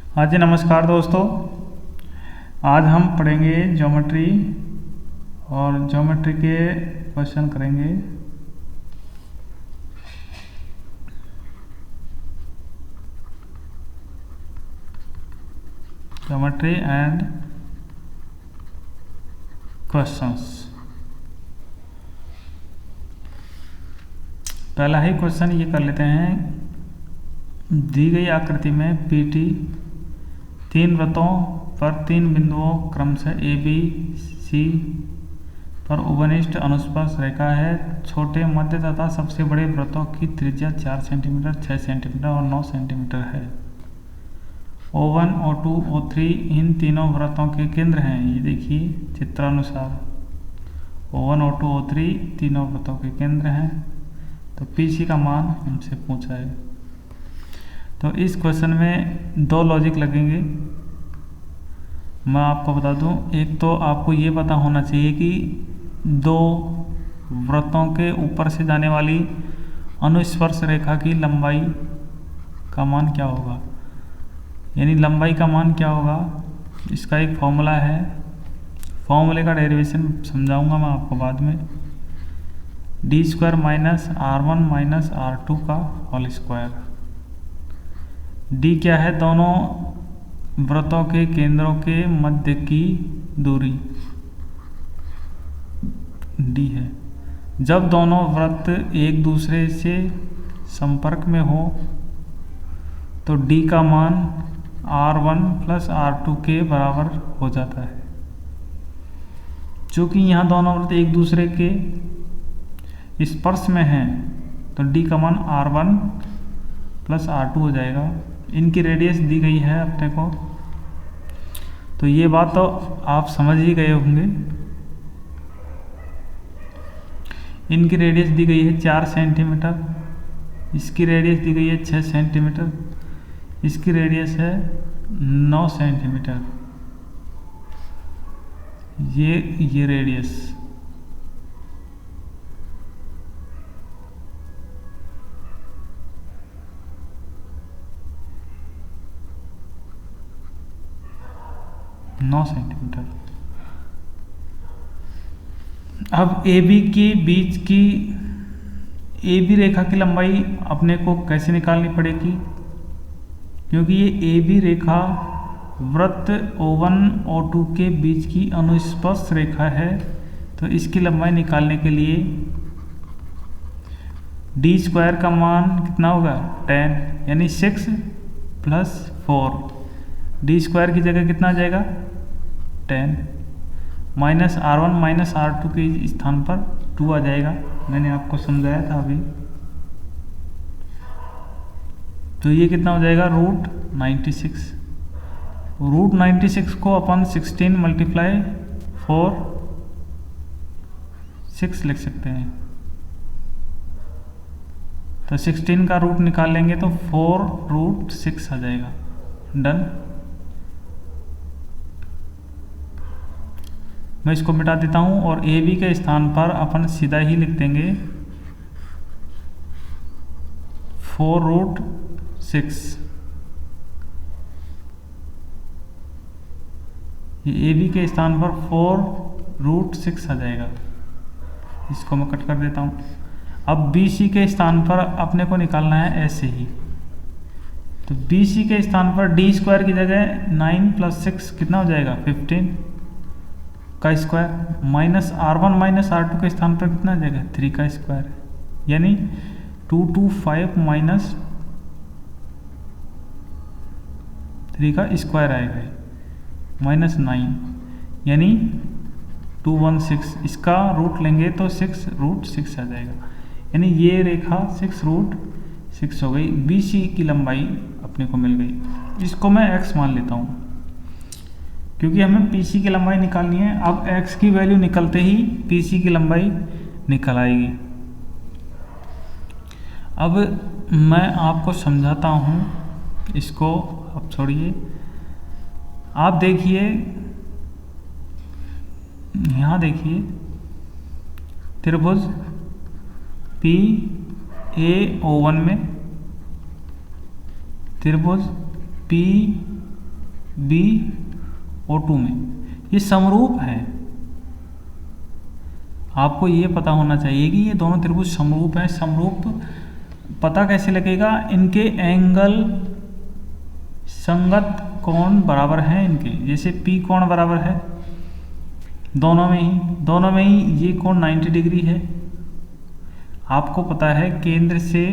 हाँ जी, नमस्कार दोस्तों। आज हम पढ़ेंगे ज्योमेट्री और ज्योमेट्री के क्वेश्चन करेंगे। Geometry and questions. पहला ही क्वेश्चन ये कर लेते हैं। दी गई आकृति में PT 3 वृत्तों पर 3 बिंदुओं क्रमशः A B C पर उपनिष्ठ अनुस्पर्श रेखा है। छोटे, मध्य तथा सबसे बड़े वृत्तों की त्रिज्या 4 सेंटीमीटर, 6 सेंटीमीटर और 9 सेंटीमीटर है। O1, O2, O3 इन तीनों वृत्तों के केंद्र हैं। ये देखिए चित्रानुसार O1, O2, O3 तीनों वृत्तों के केंद्र हैं। तो PC का मान हमसे पूछा है। तो इस क्वेश्चन में दो लॉजिक लगेंगे। मैं आपको बता दूं, एक तो आपको ये पता होना चाहिए कि दो वृत्तों के ऊपर से जाने वाली अनुस्पर्श रेखा की लंबाई का मान क्या होगा, यानी लंबाई का मान क्या होगा। इसका एक फॉर्मूला है। फॉर्मूले का डेरिवेशन समझाऊंगा मैं आपको बाद में। d² minus R1 minus R2 का होल स्क्वायर। d क्या है, दोनों वृत्तों के केंद्रों के मध्य की दूरी d है। जब दोनों वृत्त एक दूसरे से संपर्क में हो तो d का मान R1 प्लस R2 के बराबर हो जाता है। चूँकि यहाँ दोनों वृत्त एक दूसरे के स्पर्श में हैं तो d का मान R1 प्लस R2 हो जाएगा। इनकी रेडियस दी गई है अपने को, तो ये बात तो आप समझ ही गए होंगे। इनकी रेडियस दी गई है 4 सेंटीमीटर, इसकी रेडियस दी गई है 6 सेंटीमीटर, इसकी रेडियस है 9 सेंटीमीटर। ये रेडियस नौ सेंटीमीटर। अब AB के बीच की AB रेखा की लंबाई अपने को कैसे निकालनी पड़ेगी, क्योंकि ये AB रेखा वृत्त O1 O2 के बीच की अनुस्पर्श रेखा है। तो इसकी लंबाई निकालने के लिए d² का मान कितना होगा 10, यानी 6 प्लस 4। d² की जगह कितना आ जाएगा 10, माइनस R1 माइनस R2 के स्थान पर 2 आ जाएगा। मैंने आपको समझाया था अभी। तो ये कितना हो जाएगा √96। √96 को अपन 16 मल्टीप्लाई 4 6 लिख सकते हैं। तो 16 का रूट निकाल लेंगे तो 4√6 आ जाएगा। डन। मैं इसको मिटा देता हूं और AB के स्थान पर अपन सीधा ही लिख देंगे 4√6। ये AB के स्थान पर 4√6 आ जाएगा। इसको मैं कट कर देता हूं। अब BC के स्थान पर अपने को निकालना है ऐसे ही। तो BC के स्थान पर d² की जगह 9 प्लस 6 कितना हो जाएगा 15 का square, minus R1 minus R2 के स्थान पर कितना आ जाएगा 3 का स्क्वायर, यानी 225 माइनस 3 का स्क्वायर आएगा, माइनस 9, यानी 216। इसका रूट लेंगे तो 6√6 आ जाएगा, यानी ये रेखा 6√6 हो गई। BC की लंबाई अपने को मिल गई। इसको मैं x मान लेता हूँ, क्योंकि हमें PC की लंबाई निकालनी है। अब x की वैल्यू निकलते ही PC की लंबाई निकल आएगी। अब मैं आपको समझाता हूँ इसको। अब छोड़िए, आप देखिए, यहाँ देखिए त्रिभुज PAO1 में त्रिभुज PAO2 BO2 में, ये समरूप है। आपको ये पता होना चाहिए कि ये दोनों त्रिभुज समरूप हैं। समरूप पता कैसे लगेगा? इनके एंगल संगत कोण बराबर हैं इनके। जैसे P कोण बराबर है दोनों में ही ये कोण 90 डिग्री है। आपको पता है केंद्र से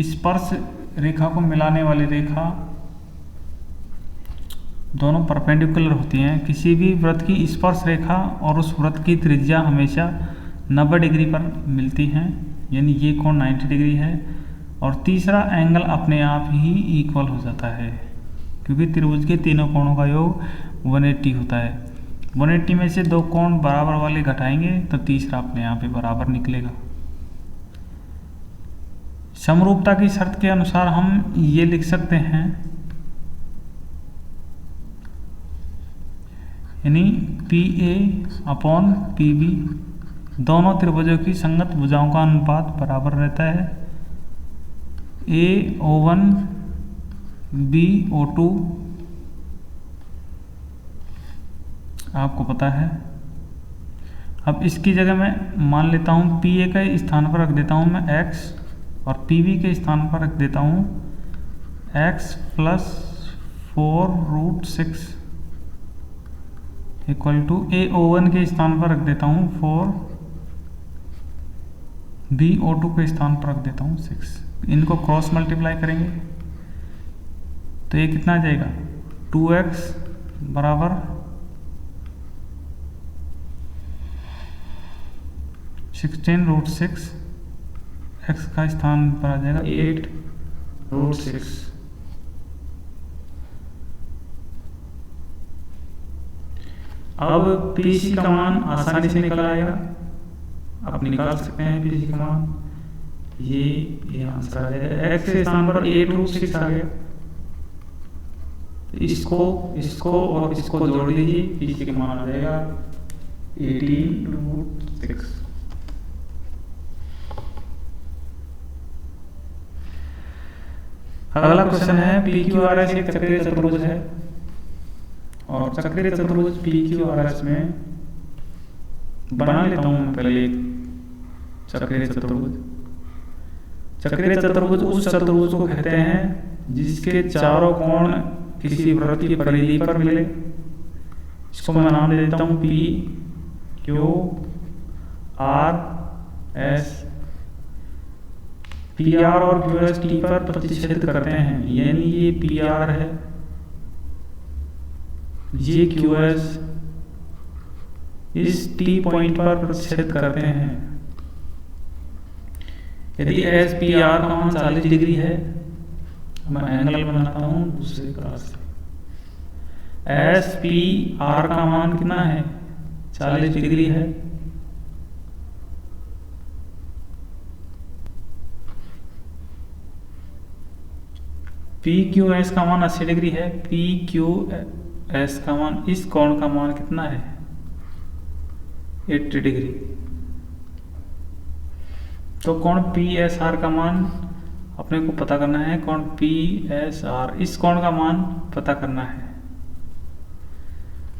स्पर्श रेखा को मिलाने वाली रेखा दोनों परपेंडिकुलर होती हैं। किसी भी वृत्त की स्पर्श रेखा और उस वृत्त की त्रिज्या हमेशा 90 डिग्री पर मिलती हैं, यानी ये कोण 90 डिग्री है। और तीसरा एंगल अपने आप ही इक्वल हो जाता है, क्योंकि त्रिभुज के तीनों कोणों का योग 180 होता है। 180 में से दो कोण बराबर वाले घटाएंगे तो तीसरा अपने आप ही बराबर निकलेगा। समरूपता की शर्त के अनुसार हम ये लिख सकते हैं, यानी PA/PB दोनों त्रिभुजों की संगत भुजाओं का अनुपात बराबर रहता है AO1 BO2। आपको पता है। अब इसकी जगह मैं मान लेता हूँ PA के स्थान पर रख देता हूँ मैं x, और PB के स्थान पर रख देता हूँ x + 4√6 इक्वल टू AO1 के स्थान पर रख देता हूँ 4, BO2 के स्थान पर रख देता हूँ 6। इनको क्रॉस मल्टीप्लाई करेंगे तो ये कितना आ जाएगा? 2x बराबर 16√6, x का स्थान पर आ जाएगा 8√6। अब PC का मान आसानी से निकल आएगा, आप निकाल सकते हैं PC का मान। ये आंसर आ जाएगा। x के स्थान पर 8√6 आ गया। इसको और इसको जोड़ लीजिए, PC का मान आ जाएगा 18√6। अगला क्वेश्चन है PQRS एक चक्रीय चतुर्भुज है, और चक्रीय चतुर्भुज PQRS में बना लेता हूं मैं पहले एक चक्रीय चतुर्भुज। चक्रीय चतुर्भुज उस चतुर्भुज को कहते हैं जिसके चारों कोण किसी वृत्त की परिधि पर मिले। इसको मैं नाम दे देता हूं PQRS। PR और QS T पर प्रतिच्छेद करते हैं, यानी ये PR है, ये QS इस T पॉइंट पर प्रतिच्छेद करते हैं। यदि SPR का मान 40 डिग्री है, मैं एंगल बनाता हूं दूसरे क्लास से। SPR का मान कितना है? 40 डिग्री है। PQS का मान 80 डिग्री है। PQS का मान, इस कोण का मान कितना है? 80 डिग्री। तो कोण PSR का मान अपने को पता करना है। कोण PSR, इस कोण का मान पता करना है।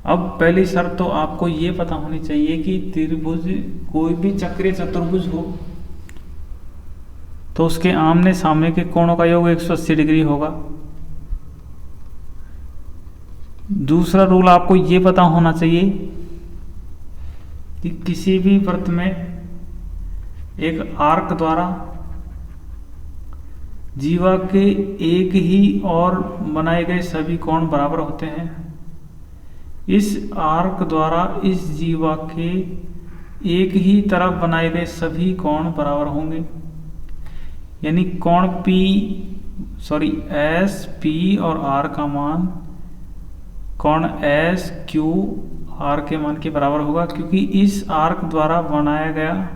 अब पहली शर्त तो आपको ये पता होनी चाहिए कि त्रिभुज, कोई भी चक्रीय चतुर्भुज हो तो उसके आमने सामने के कोणों का योग 180 डिग्री होगा। दूसरा रूल आपको ये पता होना चाहिए कि किसी भी वृत्त में एक आर्क द्वारा जीवा के एक ही और बनाए गए सभी कोण बराबर होते हैं। इस आर्क द्वारा इस जीवा के एक ही तरफ बनाए गए सभी कोण बराबर होंगे, यानी कोण एस पी और आर का मान कोण एस क्यू आर के मान के बराबर होगा, क्योंकि इस आर्क द्वारा बनाया गया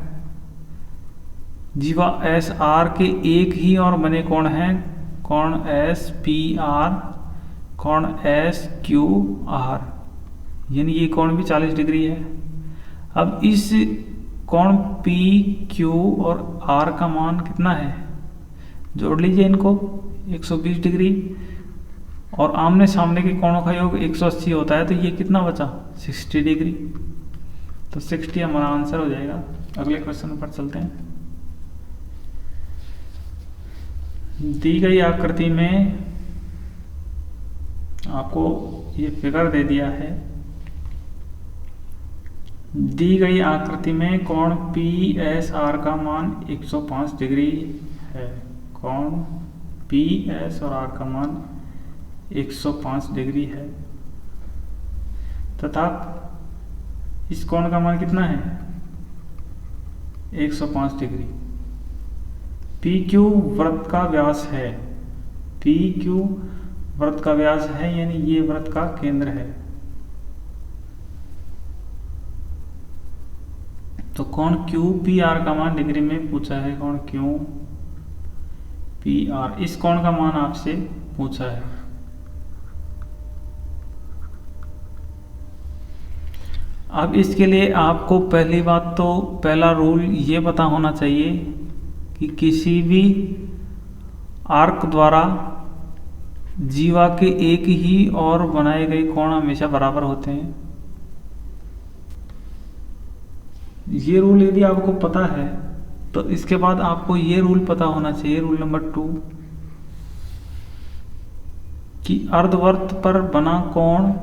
जीवा एस आर के एक ही और बने कोण हैं, कोण एस पी आर, कोण एस क्यू आर, यानी ये कोण भी 40 डिग्री है। अब इस कोण पी क्यू और आर का मान कितना है? जोड़ लीजिए इनको, 120 डिग्री। और आमने सामने के कोणों का योग 180 होता है, तो ये कितना बचा 60 डिग्री। तो 60 हमारा आंसर हो जाएगा। अगले क्वेश्चन पर चलते हैं। दी गई आकृति में आपको ये फिगर दे दिया है। दी गई आकृति में कोण PSR का मान 105 डिग्री है। कोण PS और R का मान 105 डिग्री है तथा इस कोण का मान कितना है 105 डिग्री। PQ वृत्त का व्यास है। PQ वृत्त का व्यास है, यानी ये वृत्त का केंद्र है। तो कोण QPR का मान डिग्री में पूछा है। कोण QPR, इस कोण का मान आपसे पूछा है। अब इसके लिए आपको पहली बात तो पहला रूल ये पता होना चाहिए कि किसी भी आर्क द्वारा जीवा के एक ही और बनाए गए कोण हमेशा बराबर होते हैं। ये रूल यदि आपको पता है तो इसके बाद आपको ये रूल पता होना चाहिए, रूल नंबर 2, कि अर्धवर्त पर बना कोण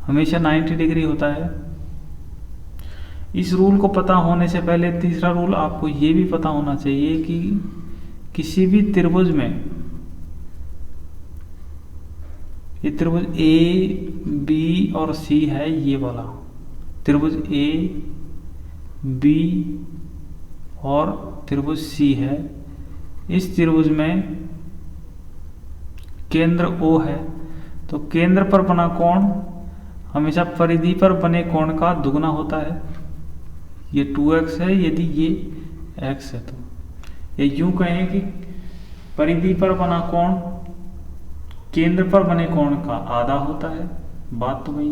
हमेशा 90 डिग्री होता है। इस रूल को पता होने से पहले तीसरा रूल आपको ये भी पता होना चाहिए कि किसी भी त्रिभुज में, ये त्रिभुज A, B और C है, ये वाला त्रिभुज A, B और त्रिभुज C है। इस त्रिभुज में केंद्र O है, तो केंद्र पर बना कोण हमेशा परिधि पर बने कोण का दुगना होता है। ये 2x है, यदि ये x है तो ये यूं कहें कि परिधि पर बना कोण केंद्र पर बने कोण का आधा होता है। बात तो वही।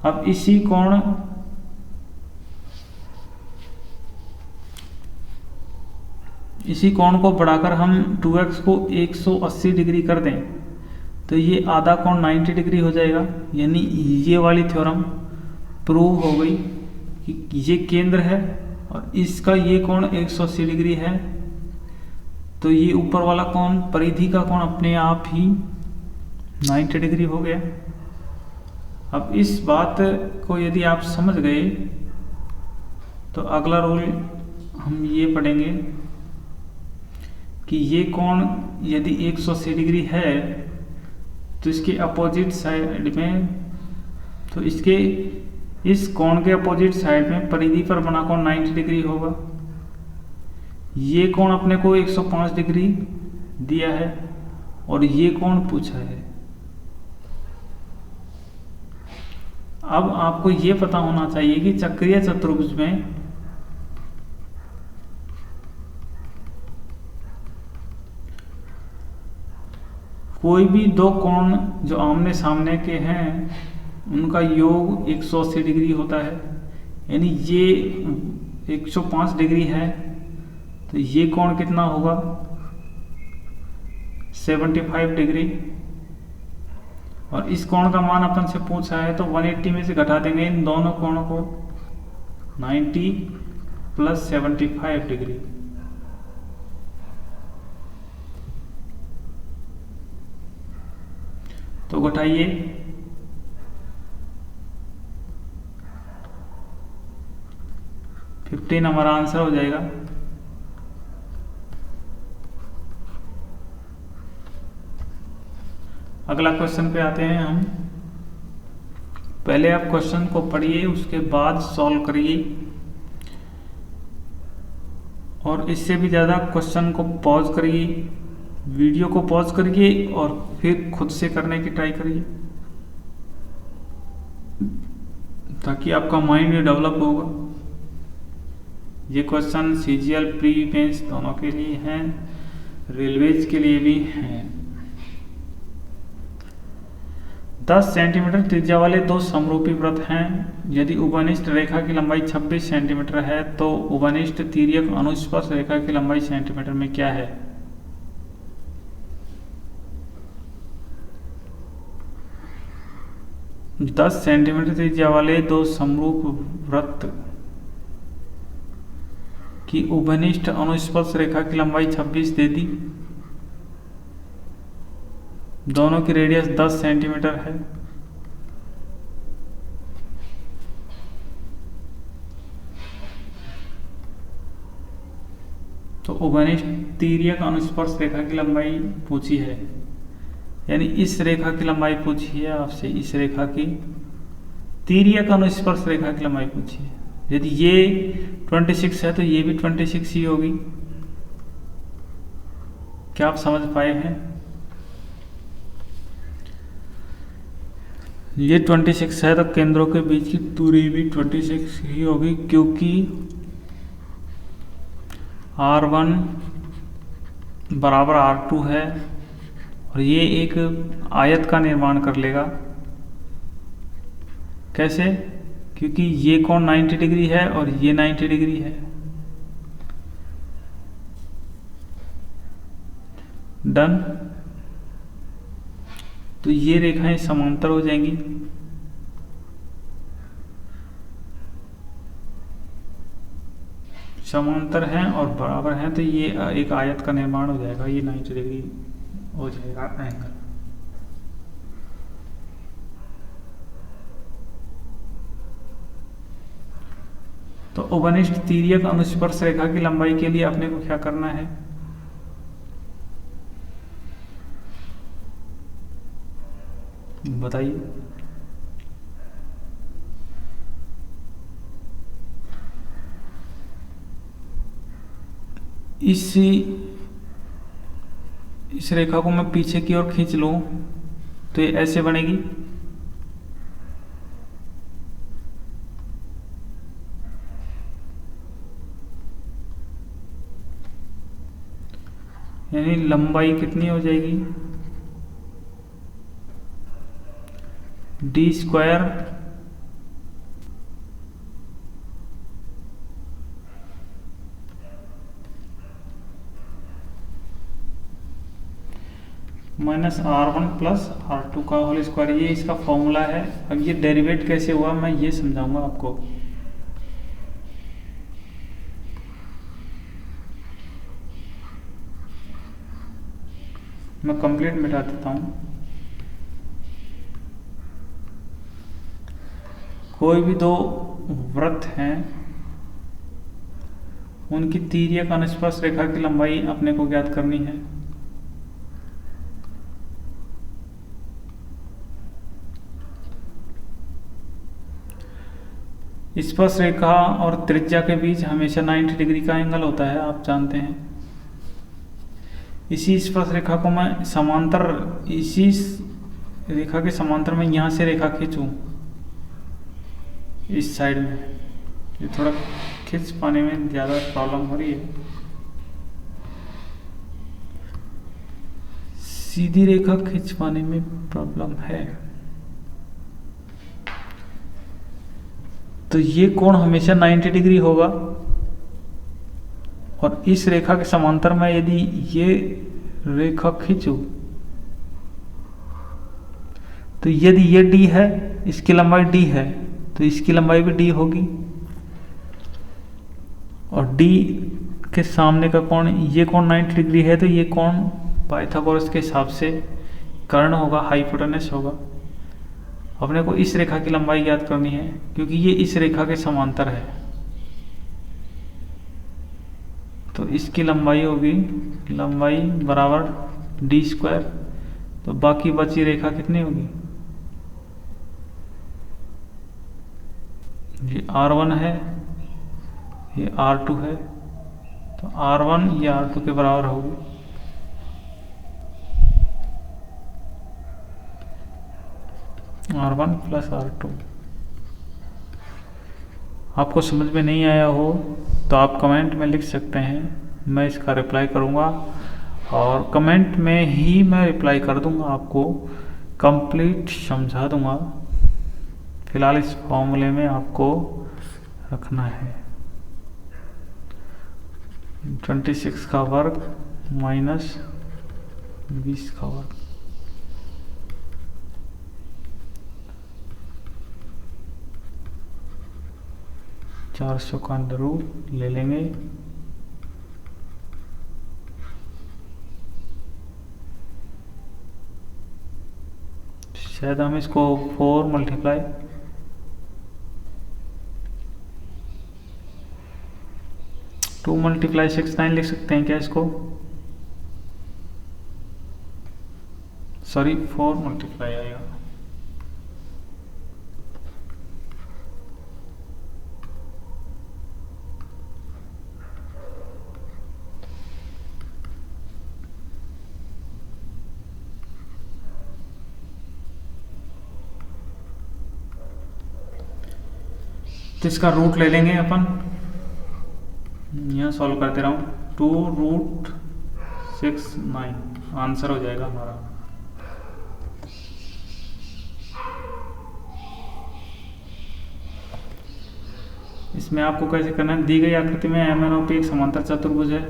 अब इसी कोण को बढ़ाकर हम 2x को 180 डिग्री कर दें तो ये आधा कोण 90 डिग्री हो जाएगा। यानी ये वाली थ्योरम प्रूव हो गई कि ये केंद्र है और इसका ये कोण 180 डिग्री है, तो ये ऊपर वाला कोण परिधि का कोण अपने आप ही 90 डिग्री हो गया। अब इस बात को यदि आप समझ गए तो अगला रूल हम ये पढ़ेंगे कि ये कोण यदि 180 डिग्री है तो इसके अपोजिट साइड में, तो इसके इस कोण के अपोजिट साइड में परिधि पर बना कोण 90 डिग्री होगा। ये कोण अपने को 105 डिग्री दिया है और ये कोण पूछा है। अब आपको ये पता होना चाहिए कि चक्रीय चतुर्भुज में कोई भी दो कोण जो आमने सामने के हैं उनका योग 180 डिग्री होता है। यानी ये 105 डिग्री है तो ये कोण कितना होगा 75 डिग्री। और इस कोण का मान अपन से पूछा है तो 180 में से घटा देंगे इन दोनों कोणों को, 90 प्लस 75 डिग्री। तो घटाइए, फिफ्टीन हमारा आंसर हो जाएगा। अगला क्वेश्चन पे आते हैं हम। पहले आप क्वेश्चन को पढ़िए, उसके बाद सॉल्व करिए, और इससे भी ज़्यादा क्वेश्चन को पॉज करिए, वीडियो को पॉज करिए और फिर खुद से करने की ट्राई करिए ताकि आपका माइंड डेवलप होगा। ये क्वेश्चन CGL प्री मेंस दोनों के लिए हैं, रेलवेज के लिए भी हैं। 10 सेंटीमीटर त्रिज्या वाले दो समरूपी वृत्त हैं। यदि उभयनिष्ठ रेखा की लंबाई 26 सेंटीमीटर है तो उभयनिष्ठ तिर्यक अनुस्पर्श रेखा की लंबाई सेंटीमीटर में क्या है। 10 सेंटीमीटर त्रिज्या वाले दो समरूप वृत्त की उभयनिष्ठ अनुस्पर्श रेखा की लंबाई 26 दे दी। दोनों की रेडियस 10 सेंटीमीटर है। तो उभयनिष्ठ तिर्यक अनुस्पर्श रेखा की लंबाई पूछी है, यानी इस रेखा की लंबाई पूछी है आपसे, इस रेखा की तिर्यक अनुस्पर्श रेखा की लंबाई पूछी है। यदि ये 26 है तो ये भी 26 ही होगी। क्या आप समझ पाए हैं? ये 26 है तो केंद्रों के बीच की दूरी भी 26 ही होगी, क्योंकि R1 बराबर R2 है और ये एक आयत का निर्माण कर लेगा। कैसे? क्योंकि ये कोण 90 डिग्री है और ये 90 डिग्री है। डन। तो ये रेखाएं समांतर हो जाएंगी। समांतर हैं और बराबर हैं तो ये एक आयत का निर्माण हो जाएगा। ये 90 डिग्री हो जाएगा एंगल। तो उभयनिष्ठ तिर्यक अनुस्पर्श रेखा की लंबाई के लिए अपने को क्या करना है? बताइए। इस रेखा को मैं पीछे की ओर खींच लूं तो ये ऐसे बनेगी। यानी लंबाई कितनी हो जाएगी? d square minus R1 plus R2 का होल स्क्वायर, ये इसका फॉर्मूला है। अब ये डेरिवेट कैसे हुआ मैं ये समझाऊंगा आपको। मैं कंप्लीट मिटा देता हूं। कोई भी दो वृत्त हैं, उनकी तिर्यक अनुस्पर्श रेखा की लंबाई अपने को ज्ञात करनी है। स्पर्श रेखा और त्रिज्या के बीच हमेशा 90 डिग्री का एंगल होता है, आप जानते हैं। इसी स्पर्श रेखा को मैं समांतर, इसी रेखा के समांतर में यहां से रेखा खींचूं इस साइड में। ये थोड़ा खींच पाने में ज़्यादा प्रॉब्लम हो रही है। सीधी रेखा खींच पाने में प्रॉब्लम है। तो ये कोण हमेशा 90 डिग्री होगा और इस रेखा के समांतर में यदि ये रेखा खींचूं तो यदि ये d है, इसकी लंबाई d है, तो इसकी लंबाई भी d होगी। और d के सामने का कोण, ये कोण 90 डिग्री है तो ये कोण पाइथागोरस के हिसाब से कर्ण होगा, हाइपोटेनस होगा। अपने को इस रेखा की लंबाई ज्ञात करनी है क्योंकि ये इस रेखा के समांतर है। तो इसकी लंबाई होगी, लंबाई बराबर d स्क्वायर। तो बाकी बची रेखा कितनी होगी? ये R1 है, ये R2 है, तो R1 ये R2 के बराबर होगी। R1 plus R2। आपको समझ में नहीं आया हो तो आप कमेंट में लिख सकते हैं, मैं इसका रिप्लाई करूँगा और कमेंट में ही मैं रिप्लाई कर दूँगा, आपको कंप्लीट समझा दूँगा। फिलहाल इस फॉर्मूले में आपको रखना है 26 का वर्ग माइनस 20 का वर्ग। 400 का अंडर रूट ले लेंगे। शायद हम इसको 4 मल्टीप्लाई 2 मल्टीप्लाई 6 9 लिख सकते हैं क्या इसको? सॉरी 4 मल्टीप्लाई आएगा। तो इसका रूट ले लेंगे अपन, यहाँ सॉल्व करते रहूँ। 2 रूट 6 9 आंसर हो जाएगा हमारा। इसमें आपको कैसे करना है, दी गई आकृति में एम एन ओ पी एक समांतर चतुर्भुज है।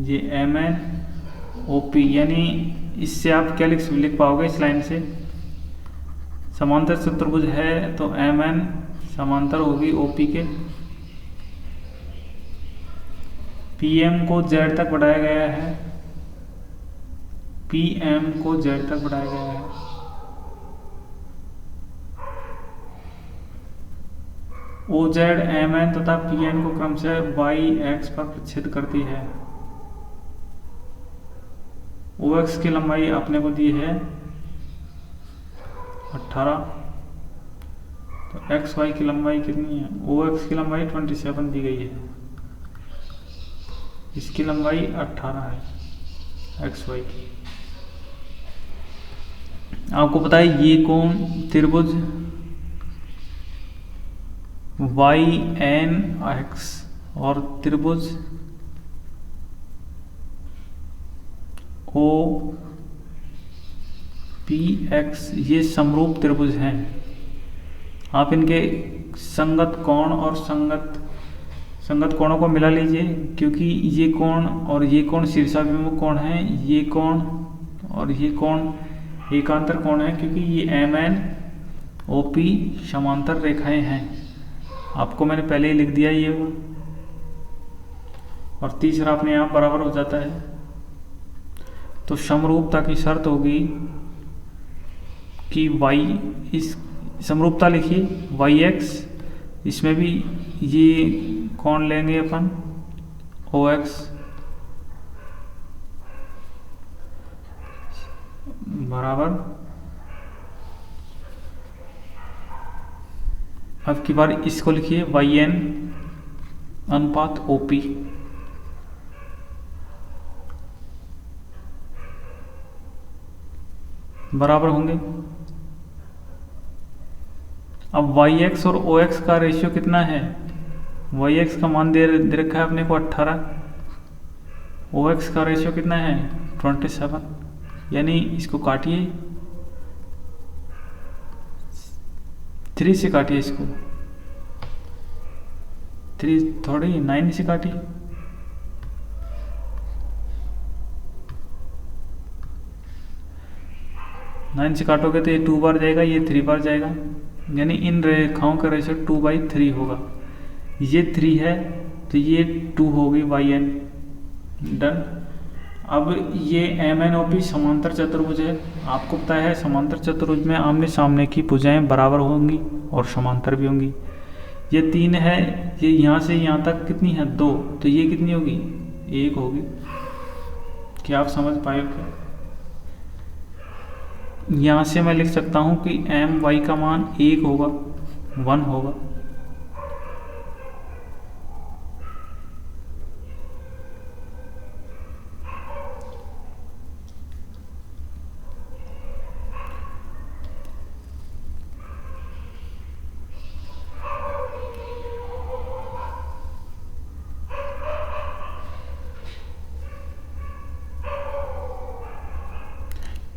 ये एम एन ओ पी यानी इससे आप क्या लिख पाओगे इस लाइन से, समांतर चतुर्भुज है तो एम एन समांतर होगी ओपी के। पीएम को जेड तक बढ़ाया गया है, पीएम को जेड तक बढ़ाया गया है। ओ जेड एम एन तथा पी एन को क्रमशः वाई एक्स पर प्रच्छेद करती है। ओ एक्स की लंबाई अपने को दी है 18, तो एक्स वाई की लंबाई कितनी है? ओ एक्स की लंबाई 27 दी गई है, इसकी लंबाई 18 है एक्स वाई की। आपको पता है ये कौन त्रिभुज वाई एन एक्स और त्रिभुज ओ पी एक्स ये समरूप त्रिभुज हैं। आप इनके संगत कोण और संगत कोणों को मिला लीजिए, क्योंकि ये कोण और ये कोण शीर्षाभिमुख कोण है, ये कोण और ये कोण एकांतर कोण है, क्योंकि ये एम एन ओ पी समांतर रेखाएं हैं। आपको मैंने पहले ही लिख दिया ये, और तीसरा अपने आप बराबर हो जाता है। तो समरूपता की शर्त होगी कि y इस समरूपता लिखिए वाई एक्स, इसमें भी ये कौन लेंगे अपन ओ एक्स बराबर, अब की बार इसको लिखिए वाई एन अनुपात ओ पी। बराबर होंगे। अब वाई एक्स और ओ एक्स का रेशियो कितना है? वाई एक्स का मान दे रखा है अपने को 18, ओ एक्स का रेशियो कितना है 27, यानी इसको काटिए 3 से काटिए, इसको 3 थोड़ी 9 से काटिए। नाइन से काटोगे तो ये 2 बार जाएगा, ये 3 बार जाएगा, यानी इन रेखाओं का रेशियो 2/3 होगा। ये 3 है तो ये 2 होगी वाई एन। डन। अब ये एम एन ओ पी समांतर चतुर्भुज है। आपको पता है समांतर चतुर्भुज में आमने सामने की भुजाएं बराबर होंगी और समांतर भी होंगी। ये 3 है, ये यहाँ से यहाँ तक कितनी है 2, तो ये कितनी होगी 1 होगी। क्या आप समझ पाए क्या? यहाँ से मैं लिख सकता हूँ कि एम वाई का मान 1 होगा, 1 होगा।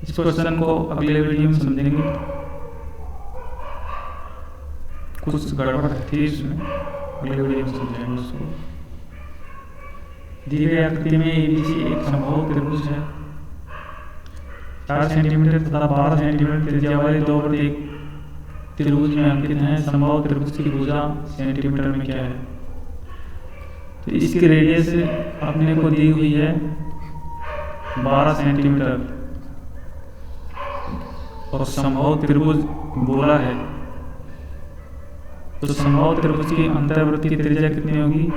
इस क्वेश्चन को अगले वीडियो में समझेंगे, कुछ गड़बड़ थी इसमें, अगले वीडियो में समझेंगे उसको। दी गई आकृति में एबीसी एक समबाहु त्रिभुज है। 4 सेंटीमीटर तथा 12 सेंटीमीटर त्रिज्या वाले 2 वृत्त त्रिभुज में अंकित हैं। समबाहु त्रिभुज की भुजा सेंटीमीटर में क्या है? तो इसकी रेडियस अपने को दी हुई है 12 सेंटीमीटर और समबाहु त्रिभुज बोला है, तो समबाहु त्रिभुज की अंतर्वृत्त की त्रिज्या कितनी होगी?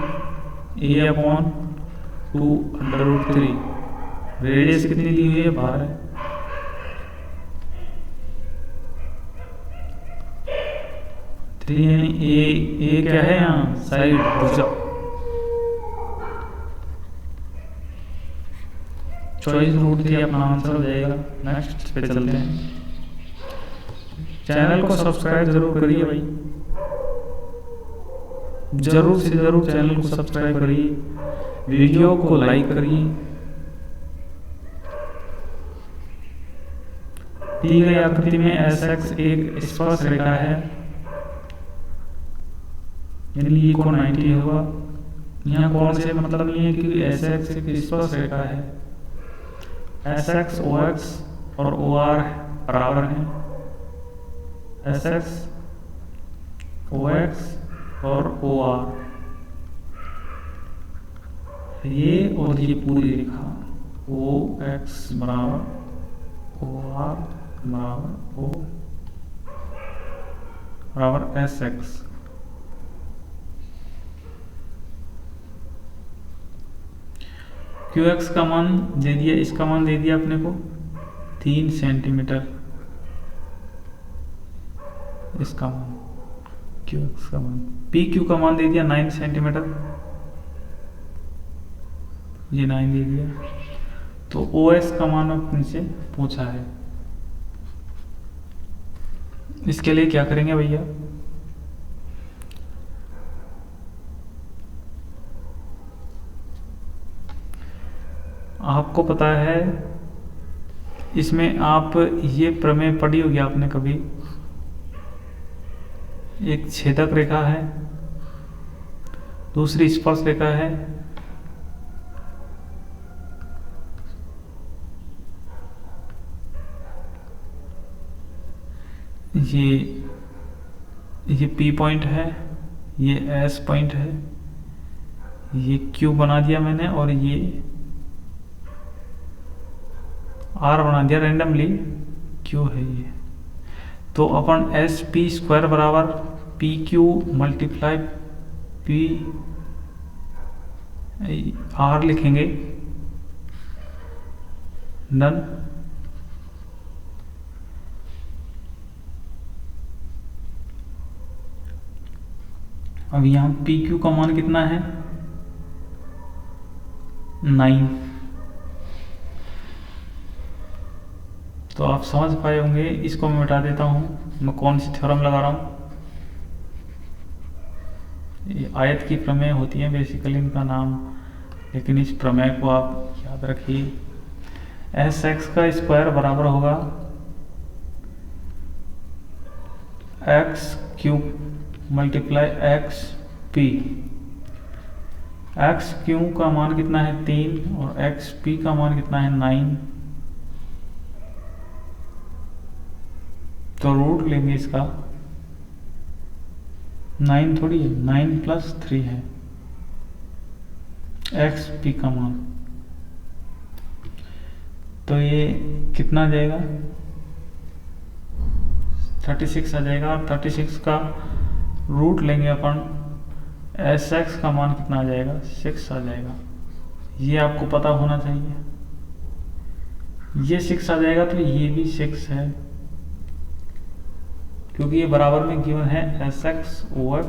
a/2√3। रेडियस कितनी दी हुई है? 12। यानी ए क्या है यहाँ? साइड, भुजा। चॉइस √3 अपना आंसर हो जाएगा। नेक्स्ट पे चलते हैं। चैनल को सब्सक्राइब जरूर करिए भाई, जरूर से जरूर चैनल को सब्सक्राइब करिए, वीडियो को लाइक करिए। दी गई आकृति में SX एक स्पर्श रेखा है, यानी ये कोण 90 होगा। यहाँ कौन से मतलब नहीं है कि SX एक स्पर्श रेखा है। SX OX और OR बराबर हैं। SX OX और OR, ये और ये पूरी रेखा OX बराबर OR बराबर SX। QX का मान दे दिया, इसका मान दे दिया अपने को 3 सेंटीमीटर। इसका मान QX का मान, PQ का मान दे दिया 9 सेंटीमीटर, ये 9 दे दिया। तो OS का मान अपने से पूछा है। इसके लिए क्या करेंगे भैया? आपको पता है, इसमें आप ये प्रमेय पढ़ी होगी आपने कभी। एक छेदक रेखा है, दूसरी स्पर्श रेखा है, ये P पॉइंट है, ये S पॉइंट है, ये Q बना दिया मैंने और ये R बना दिया रैंडमली, Q है ये। तो अपन SP² बराबर PQ मल्टीप्लाई PR लिखेंगे। डन। अब यहाँ PQ का मान कितना है? 9। तो आप समझ पाए होंगे। इसको मैं मिटा देता हूँ। मैं कौन सी थ्योरम लगा रहा हूँ? ये आयत की प्रमेय होती है बेसिकली इनका नाम, लेकिन इस प्रमेय को आप याद रखिए। SX का स्क्वायर बराबर होगा x³ मल्टीप्लाई XP। XQ का मान कितना है? 3 और XP का मान कितना है? 9। तो रूट लेंगे इसका। 9 थोड़ी है, 9 + 3 है XP का मान। तो ये कितना आ जाएगा? 36 आ जाएगा। और 36 का रूट लेंगे अपन, SX का मान कितना आ जाएगा? 6 आ जाएगा। ये आपको पता होना चाहिए। ये 6 आ जाएगा तो ये भी 6 है, क्योंकि ये बराबर में गिवन है SX OX,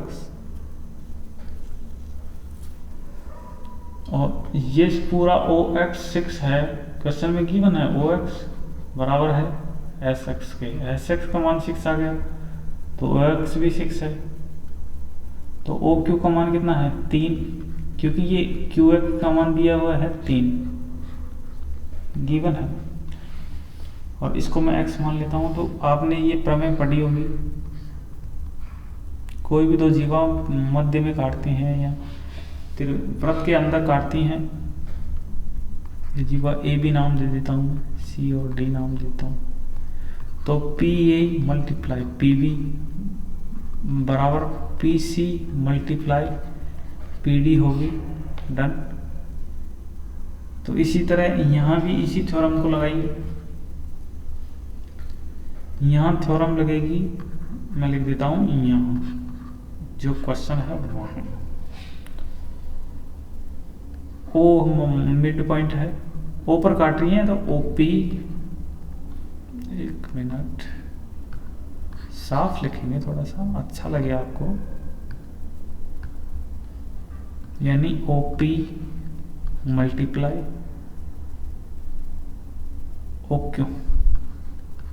और ये पूरा OX 6 है। क्वेश्चन में गिवन है OX बराबर है SX के। SX का मान 6 आ गया तो OX भी 6 है। तो OQ का मान कितना है? 3, क्योंकि ये QX का मान दिया हुआ है 3 गिवन है, और इसको मैं x मान लेता हूँ। तो आपने ये प्रमेय पढ़ी होगी। कोई भी दो जीवा मध्य में काटती हैं या वृत्त के अंदर काटती हैं, ये जीवा AB नाम दे देता हूँ, C और D नाम देता हूँ। तो PA मल्टीप्लाई PB बराबर P C multiply P D होगी। डन। तो इसी तरह यहाँ भी इसी थ्योरम को लगाएंगे। यहाँ थ्योरम लगेगी, मैं लिख देता हूँ यहाँ जो क्वेश्चन है वो ओ मिड पॉइंट है, ओ पर काट रही है तो ओ पी, एक मिनट साफ लिखेंगे थोड़ा सा अच्छा लगे आपको, यानी O P multiply O Q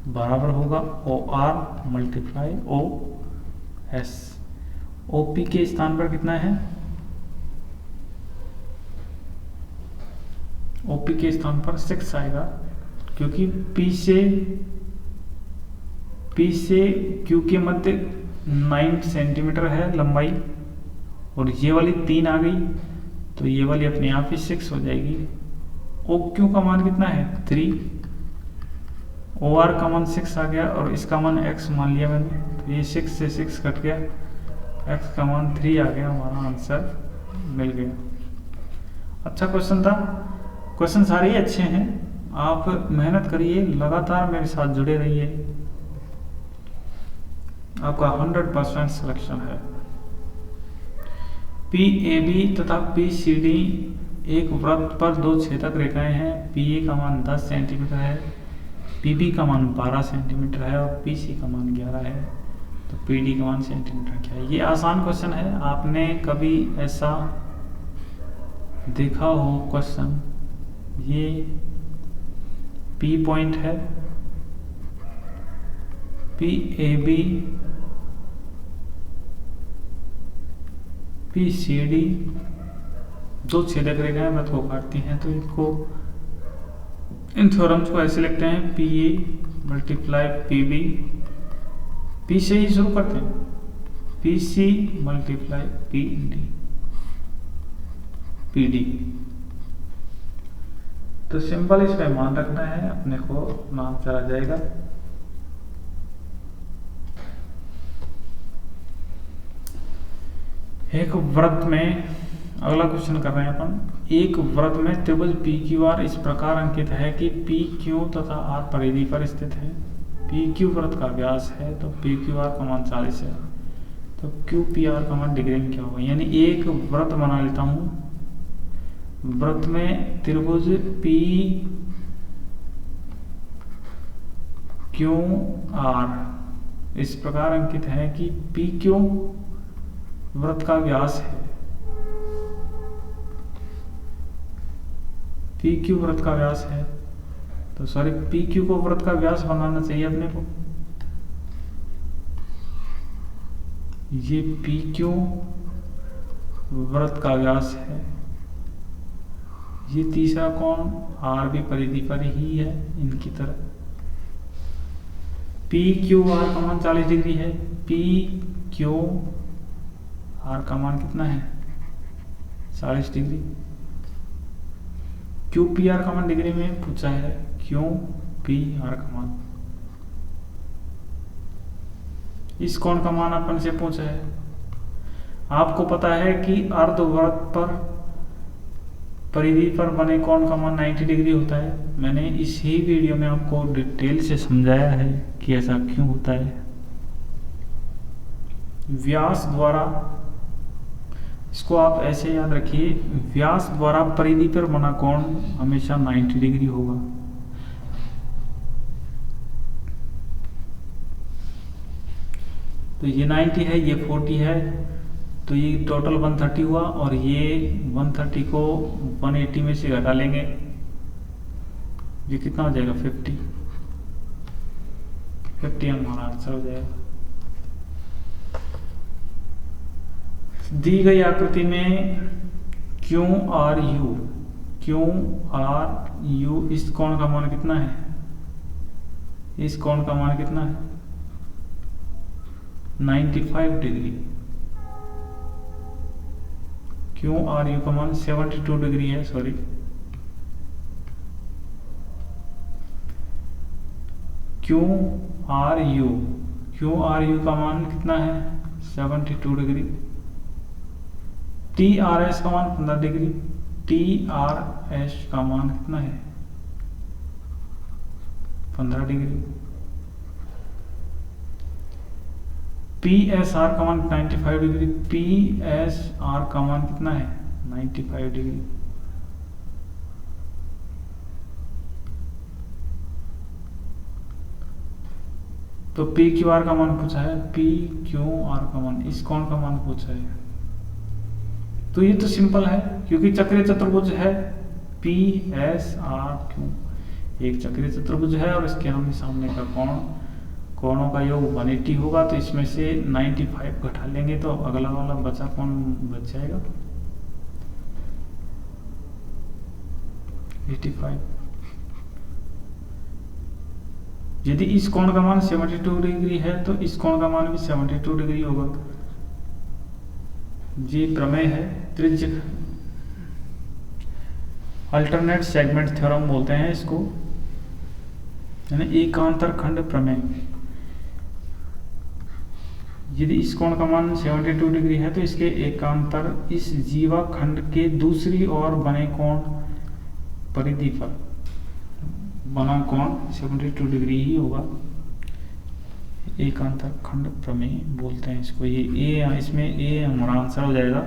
बराबर होगा O R multiply O S. O P के स्थान पर कितना है, ओ पी के स्थान पर 6 आएगा, क्योंकि P से Q के मध्य 9 सेंटीमीटर है लंबाई, और ये वाली 3 आ गई तो ये वाली अपने आप ही 6 हो जाएगी। ओ क्यू का मान कितना है 3, ओ आर का मान 6 आ गया और इसका मान x मान लिया मैंने, तो ये 6 से 6 कट गया, x का मान 3 आ गया, हमारा आंसर मिल गया। अच्छा क्वेश्चन था, क्वेश्चन सारे ही अच्छे हैं, आप मेहनत करिए, लगातार मेरे साथ जुड़े रहिए, आपका 100% सिलेक्शन है। पी ए बी तथा पी सी डी एक वृत्त पर 2 छेदक रेखाएं हैं। पी ए का मान 10 सेंटीमीटर है, पी बी का मान 12 सेंटीमीटर है और पी सी का मान 11 है, तो पी डी का मान सेंटीमीटर क्या है। ये आसान क्वेश्चन है, आपने कभी ऐसा देखा हो क्वेश्चन। ये पी पॉइंट है, P A B, P C D 2 छेदक रेखाएं वृत्त को काटती हैं, तो इनको इन थ्योरम्स को ऐसे लिखते हैं, P A multiply P B, P से ही शुरू करते हैं, P C multiply P D, P D. तो सिंपल इसमें मान रखना है, अपने को नाम चला जाएगा। एक वृत्त में, अगला क्वेश्चन कर रहे हैं अपन, एक वृत्त में त्रिभुज पी क्यू आर इस प्रकार अंकित है कि पी क्यू तथा आर परिधि पर स्थित है। पी क्यू वृत्त का व्यास है, तो पी क्यू आर का मान 40 है, तो क्यू पी आर का मान डिग्री में क्या होगा। यानी एक वृत्त बना लेता हूं, वृत्त में त्रिभुज पी क्यू आर इस प्रकार अंकित है कि पी क्यू वृत्त का व्यास है, पी क्यू वृत्त का व्यास है, तो सॉरी पी क्यू को वृत्त का व्यास बनाना चाहिए अपने को। ये पी क्यू वृत्त का व्यास है, ये तीसरा कोण आर भी परिधि पर ही है इनकी तरह। पी क्यू आर का मान 40 डिग्री है, पी क्यू आर का मान कितना है 40 डिग्री। क्यू पी आर का मान डिग्री में पूछा है, क्यू पी आर का मान, इस कोण का मान अपन से पूछा है। आपको पता है कि अर्धवृत्त पर परिधि पर बने कोण का मान 90 डिग्री होता है। मैंने इसी वीडियो में आपको डिटेल से समझाया है कि ऐसा क्यों होता है। व्यास द्वारा, इसको आप ऐसे याद रखिए, व्यास द्वारा परिधि पर बना कोण हमेशा 90 डिग्री होगा। तो ये 90 है, ये 40 है, तो ये टोटल 130 हुआ, और ये 130 को 180 में से घटा लेंगे, ये कितना हो जाएगा 50 हमारा आंसर हो जाएगा। दी गई आकृति में क्यू आर यू इस कोण का मान कितना है, इस कोण का मान कितना है 95 डिग्री। क्यू आर यू का मान 72 डिग्री है, सॉरी, क्यू आर यू का मान कितना है 72 डिग्री। टी आर एस का मान 15 डिग्री। टी आर एस का मान कितना है? 15 डिग्री। पी एस आर का मान 95 डिग्री। पी एस आर का मान कितना है? 95 डिग्री। तो पी क्यू आर का मान पूछा है, पी क्यू आर का मान, इस कोण का मान पूछा है। तो ये तो सिंपल है क्योंकि चक्रीय चतुर्भुज है। पी एस आर क्यू एक चक्रीय चतुर्भुज है और इसके आमने सामने का कोण, कोणों का योग 180 होगा। तो इसमें से 95 घटा लेंगे तो अगला वाला बचा कोण बच जाएगा 85। यदि इस कोण का मान 72 डिग्री है तो इस कोण का मान भी 72 डिग्री होगा। ये प्रमेय है, त्रिज्य अल्टरनेट सेगमेंट थ्योरम बोलते हैं इसको, यानी एकांतर खंड प्रमेय। यदि इस कोण का मान 72 डिग्री है तो इसके एकांतर इस जीवा खंड के दूसरी ओर बने कोण परिधि पर बना कोण 72 डिग्री ही होगा। एकांतर खंड प्रमेय बोलते हैं इसको। ये ए, इसमें ए हमारा आंसर हो जाएगा।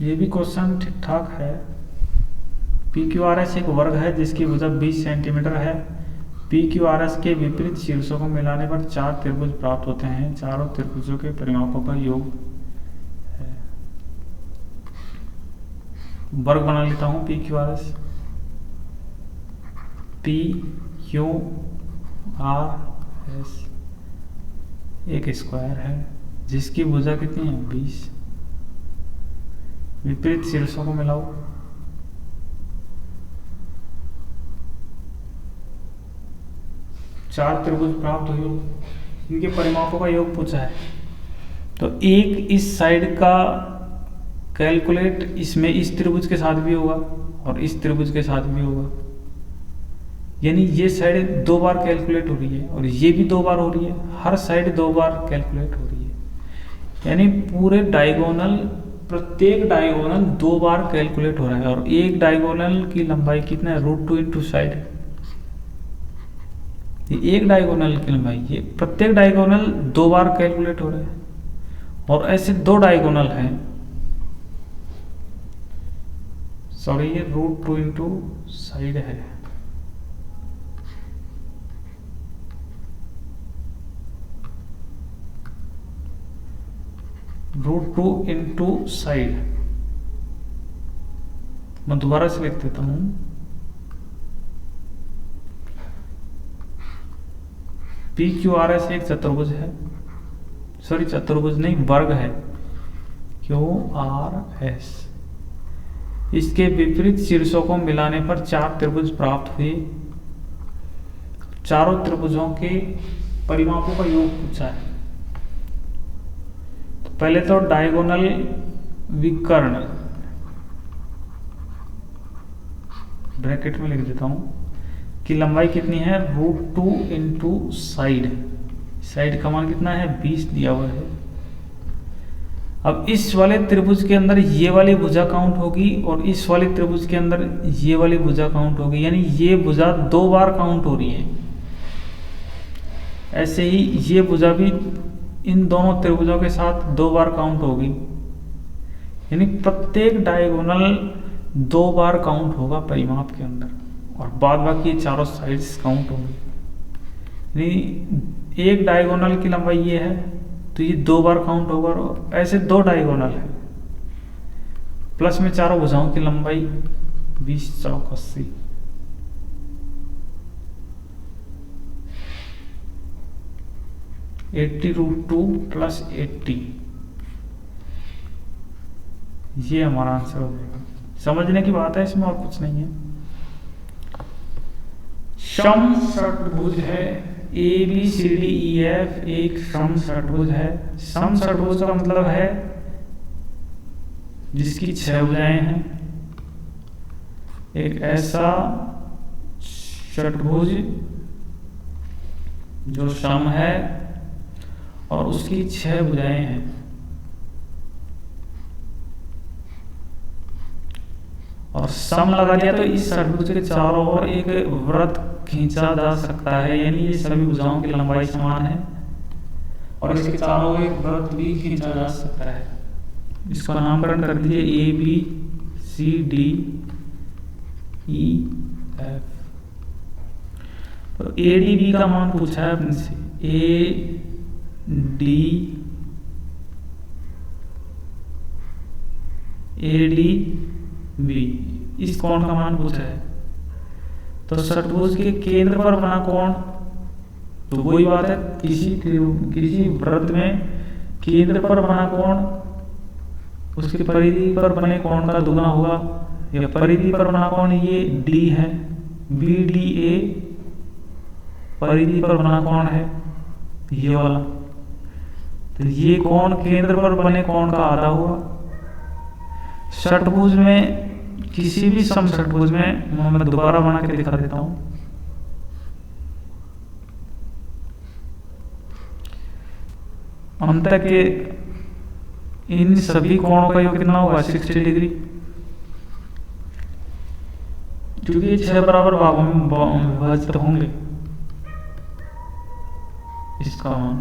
ये भी क्वेश्चन ठीक ठाक है। पी क्यू आर एस एक वर्ग है जिसकी भुजा 20 सेंटीमीटर है। पी क्यू आर एस के विपरीत शीर्षों को मिलाने पर 4 त्रिभुज प्राप्त होते हैं। चारों त्रिभुजों के परिमापों का योग है। वर्ग बना लेता हूं P Q R S. P Q R S एक स्क्वायर है जिसकी भुजा कितनी है? 20। विपरीत शीर्षों को मिलाओ। चार त्रिभुज प्राप्त हुए, इनके परिमापों का योग पूछा है। तो एक इस साइड का कैलकुलेट इसमें इस त्रिभुज के साथ भी होगा और इस त्रिभुज के साथ भी होगा, यानी ये साइड 2 बार कैलकुलेट हो रही है और ये भी 2 बार हो रही है। हर साइड 2 बार कैलकुलेट हो रही है, यानी पूरे डायगोनल, प्रत्येक डायगोनल 2 बार कैलकुलेट हो रहा है। और एक डायगोनल की लंबाई कितना है? √2 इंटू साइड। ये एक डायगोनल की लंबाई, ये प्रत्येक डायगोनल 2 बार कैलकुलेट हो रहा है। और ऐसे 2 डायगोनल हैं, सॉरी ये √2 इंटू साइड है। √2 इंटू साइड, मैं दोबारा से लिख देता हूं। पी क्यू आर एस एक चतुर्भुज है, सॉरी चतुर्भुज नहीं, वर्ग है। क्यू आर एस, इसके विपरीत शीर्षों को मिलाने पर 4 त्रिभुज प्राप्त हुए। चारों त्रिभुजों के परिमापों का योग पूछा है। तो पहले तो डायगोनल विकर्ण ब्रैकेट में लिख देता हूं कि लंबाई कितनी है? √2 इंटू साइड। साइड का मान कितना है? 20 दिया हुआ है। अब इस वाले त्रिभुज के अंदर ये वाली भुजा काउंट होगी और इस वाले त्रिभुज के अंदर ये वाली भुजा काउंट होगी, यानी ये भुजा 2 बार काउंट हो रही है। ऐसे ही ये भुजा भी इन दोनों त्रिभुजों के साथ 2 बार काउंट होगी, यानी प्रत्येक डायगोनल 2 बार काउंट होगा परिमाप के अंदर, और बाद बाकी ये चारों साइड्स काउंट होंगी। यानी एक डायगोनल की लंबाई ये है तो ये 2 बार काउंट होगा, और ऐसे 2 डायगोनल है, प्लस में चारों भुजाओं की लंबाई 20 चौक 80। √2 प्लस 80, ये हमारा आंसर हो जाएगा। समझने की बात है, इसमें और कुछ नहीं है। सम षटभुज है, ABCDEF एक सम षटभुज है। सम षटभुज का मतलब है जिसकी 6 भुजाएं हैं। एक ऐसा षटभुज जो सम है और उसकी 6 भुजाएं हैं। और सम लगा दिया तो इस षट्भुज के चारों ओर एक वृत्त खींचा जा सकता है, यानी ये सभी भुजाओं की लंबाई समान है और इसके चारों ओर एक वृत्त भी खींचा जा सकता है। इसका नामकरण कर दीजिए A B C D E F. तो ए डी बी का मान पूछा है अपने से, ए डी बी, इस कोण का मान पूछा है। तो षट्भुज के केंद्र पर बना कोण, तो वही बात है, किसी वृत्त में केंद्र पर बना कोण उसकी परिधि पर बने कोण का दुगना होगा। या परिधि पर बना कोण ये D है, BDA परिधि पर बना कोण है ये वाला। तो ये कोण केंद्र पर बने कोण का आधा हुआ। षट्भुज में, किसी भी सम षट्भुज में, मैं दोबारा बना के दिखा देता हूं। अंत के इन सभी कोणों का योग कितना होगा, 60 डिग्री, क्योंकि ये 6 बराबर भागों में विभाजित होंगे। इसका मान,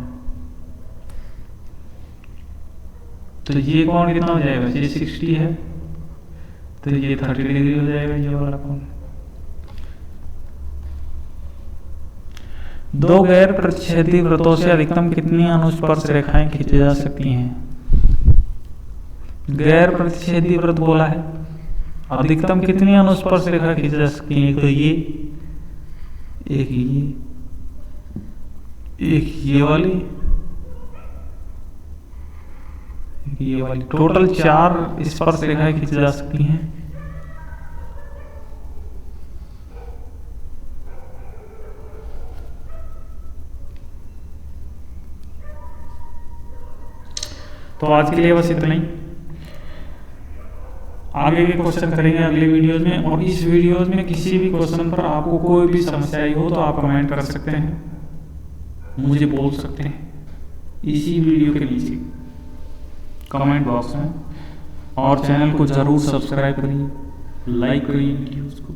तो ये कोण कितना हो जाएगा, ये 60 है तो ये 30 डिग्री हो जाएगा ये वाला कोण। दो गैर प्रतिच्छेदी वृत्तों से अधिकतम कितनी अनुस्पर्श रेखाएं खींची जा सकती हैं। गैर प्रतिच्छेदी वृत्त बोला है, अधिकतम कितनी अनुस्पर्श रेखा खींची जा सकती है। तो ये एक, ये वाली, ये वाली, टोटल 4 स्पर्श रेखाएं खींची जा सकती हैं। तो आज के लिए बस इतना ही। आगे के क्वेश्चन करेंगे अगले वीडियोज में, और इस वीडियोज में किसी भी क्वेश्चन पर आपको कोई भी समस्या आई हो तो आप कमेंट कर सकते हैं, मुझे बोल सकते हैं इसी वीडियो के नीचे कमेंट बॉक्स में। और चैनल को जरूर सब्सक्राइब करिए, लाइक करिए वीडियोज को।